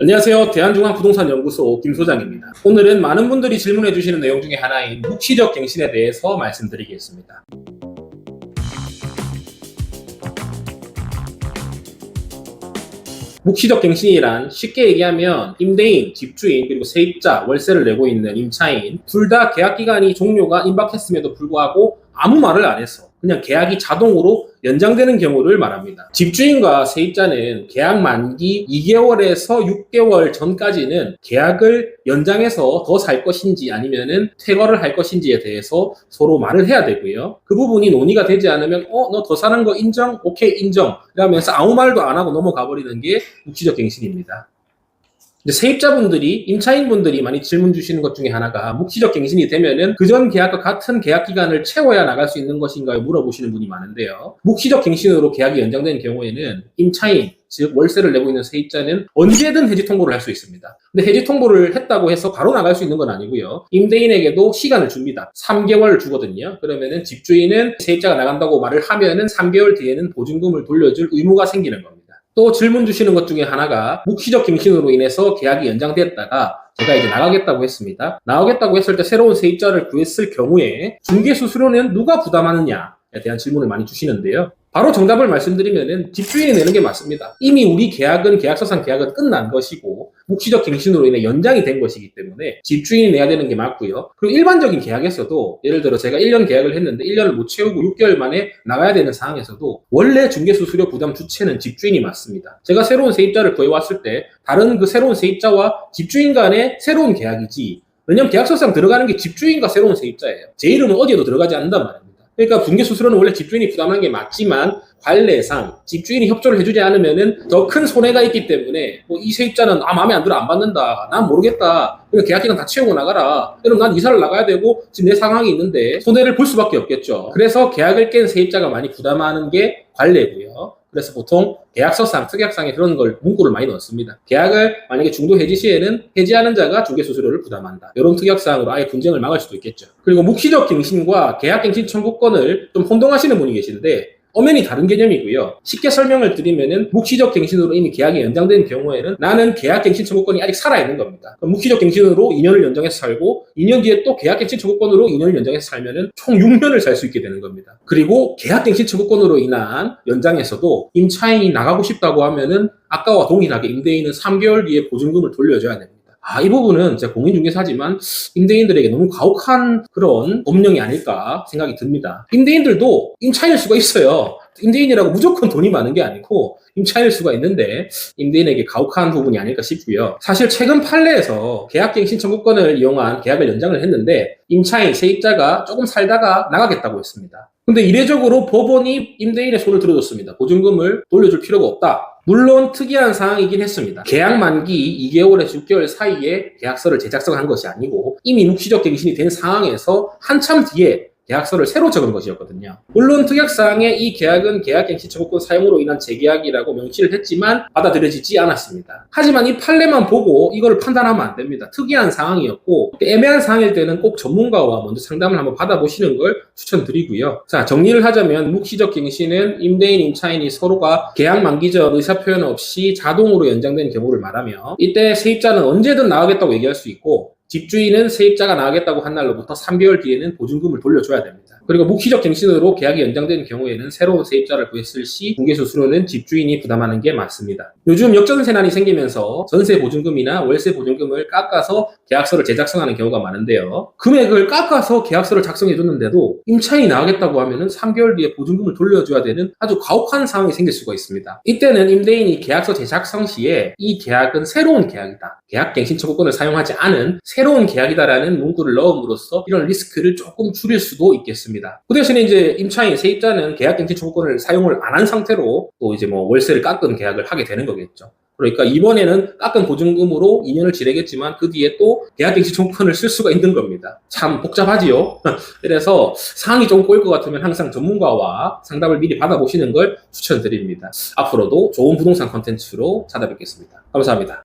안녕하세요. 대한중앙부동산연구소 김 소장입니다. 오늘은 많은 분들이 질문해 주시는 내용 중에 하나인 묵시적 갱신에 대해서 말씀드리겠습니다. 묵시적 갱신이란 쉽게 얘기하면 임대인, 집주인, 그리고 세입자, 월세를 내고 있는 임차인 둘 다 계약 기간이 종료가 임박했음에도 불구하고 아무 말을 안 해서 그냥 계약이 자동으로 연장되는 경우를 말합니다. 집주인과 세입자는 계약 만기 2개월에서 6개월 전까지는 계약을 연장해서 더 살 것인지 아니면은 퇴거를 할 것인지에 대해서 서로 말을 해야 되고요. 그 부분이 논의가 되지 않으면 너 더 사는 거 인정? 오케이 인정. 이러면서 아무 말도 안 하고 넘어가 버리는 게 묵시적 갱신입니다. 세입자분들이, 임차인분들이 많이 질문 주시는 것 중에 하나가 묵시적 갱신이 되면은 그전 계약과 같은 계약 기간을 채워야 나갈 수 있는 것인가요? 물어보시는 분이 많은데요. 묵시적 갱신으로 계약이 연장되는 경우에는 임차인, 즉 월세를 내고 있는 세입자는 언제든 해지 통보를 할 수 있습니다. 근데 해지 통보를 했다고 해서 바로 나갈 수 있는 건 아니고요. 임대인에게도 시간을 줍니다. 3개월 주거든요. 그러면은 집주인은 세입자가 나간다고 말을 하면은 3개월 뒤에는 보증금을 돌려줄 의무가 생기는 겁니다. 또 질문 주시는 것 중에 하나가 묵시적 갱신으로 인해서 계약이 연장됐다가 제가 이제 나가겠다고 했습니다. 나가겠다고 했을 때 새로운 세입자를 구했을 경우에 중개수수료는 누가 부담하느냐에 대한 질문을 많이 주시는데요. 바로 정답을 말씀드리면은 집주인이 내는 게 맞습니다. 이미 우리 계약은 계약서상 계약은 끝난 것이고 묵시적 갱신으로 인해 연장이 된 것이기 때문에 집주인이 내야 되는 게 맞고요. 그리고 일반적인 계약에서도 예를 들어 제가 1년 계약을 했는데 1년을 못 채우고 6개월 만에 나가야 되는 상황에서도 원래 중개수수료 부담 주체는 집주인이 맞습니다. 제가 새로운 세입자를 구해왔을 때 다른 그 새로운 세입자와 집주인 간의 새로운 계약이지, 왜냐면 계약서상 들어가는 게 집주인과 새로운 세입자예요. 제 이름은 어디에도 들어가지 않는단 말입니다. 그러니까 중개수수료는 원래 집주인이 부담하는 게 맞지만 관례상 집주인이 협조를 해주지 않으면은 더 큰 손해가 있기 때문에 이 세입자는 마음에 안 들어 안 받는다, 난 모르겠다, 그러니까 계약기간 다 채우고 나가라, 그럼 난 이사를 나가야 되고 지금 내 상황이 있는데 손해를 볼 수밖에 없겠죠. 그래서 계약을 깬 세입자가 많이 부담하는 게 관례고요. 그래서 보통 계약서상, 특약상에 그런 걸 문구를 많이 넣습니다. 계약을 만약에 중도 해지 시에는 해지하는 자가 중개수수료를 부담한다. 이런 특약사항으로 아예 분쟁을 막을 수도 있겠죠. 그리고 묵시적 갱신과 계약갱신 청구권을 좀 혼동하시는 분이 계신데 엄연히 다른 개념이고요. 쉽게 설명을 드리면은 묵시적 갱신으로 이미 계약이 연장된 경우에는 나는 계약갱신 청구권이 아직 살아있는 겁니다. 그럼 묵시적 갱신으로 2년을 연장해서 살고 2년 뒤에 또 계약갱신 청구권으로 2년을 연장해서 살면은 총 6년을 살 수 있게 되는 겁니다. 그리고 계약갱신 청구권으로 인한 연장에서도 임차인이 나가고 싶다고 하면은 아까와 동일하게 임대인은 3개월 뒤에 보증금을 돌려줘야 됩니다. 이 부분은 제가 공인중개사지만 임대인들에게 너무 가혹한 그런 법령이 아닐까 생각이 듭니다. 임대인들도 임차인일 수가 있어요. 임대인이라고 무조건 돈이 많은 게 아니고 임차인일 수가 있는데 임대인에게 가혹한 부분이 아닐까 싶고요. 사실 최근 판례에서 계약갱신 청구권을 이용한 계약을 연장을 했는데 임차인, 세입자가 조금 살다가 나가겠다고 했습니다. 근데 이례적으로 법원이 임대인의 손을 들어줬습니다. 보증금을 돌려줄 필요가 없다. 물론 특이한 상황이긴 했습니다. 계약 만기 2개월에서 6개월 사이에 계약서를 제작성한 것이 아니고 이미 묵시적 갱신이 된 상황에서 한참 뒤에 계약서를 새로 적은 것이었거든요. 물론 특약사항에 이 계약은 계약갱신 청구권 사용으로 인한 재계약이라고 명시를 했지만 받아들여지지 않았습니다. 하지만 이 판례만 보고 이걸 판단하면 안 됩니다. 특이한 상황이었고 애매한 상황일 때는 꼭 전문가와 먼저 상담을 한번 받아보시는 걸 추천드리고요. 자, 정리를 하자면 묵시적 갱신은 임대인, 임차인이 서로가 계약 만기 전 의사표현 없이 자동으로 연장되는 경우를 말하며 이때 세입자는 언제든 나가겠다고 얘기할 수 있고 집주인은 세입자가 나가겠다고 한 날로부터 3개월 뒤에는 보증금을 돌려줘야 됩니다. 그리고 묵시적 갱신으로 계약이 연장되는 경우에는 새로운 세입자를 구했을 시 중개수수료는 집주인이 부담하는 게 맞습니다. 요즘 역전세난이 생기면서 전세 보증금이나 월세 보증금을 깎아서 계약서를 제작성하는 경우가 많은데요. 금액을 깎아서 계약서를 작성해줬는데도 임차인이 나가겠다고 하면 3개월 뒤에 보증금을 돌려줘야 되는 아주 가혹한 상황이 생길 수가 있습니다. 이때는 임대인이 계약서 제작성 시에 이 계약은 새로운 계약이다, 계약갱신 청구권을 사용하지 않은 새로운 계약이다라는 문구를 넣음으로써 이런 리스크를 조금 줄일 수도 있겠습니다. 그 대신에 이제 임차인, 세입자는 계약갱신 청구권을 사용을 안 한 상태로 또 이제 월세를 깎은 계약을 하게 되는 거겠죠. 그러니까 이번에는 깎은 보증금으로 2년을 지내겠지만 그 뒤에 또 계약갱신 청구권을 쓸 수가 있는 겁니다. 참 복잡하지요. 그래서 상황이 좀 꼬일 것 같으면 항상 전문가와 상담을 미리 받아보시는 걸 추천드립니다. 앞으로도 좋은 부동산 콘텐츠로 찾아뵙겠습니다. 감사합니다.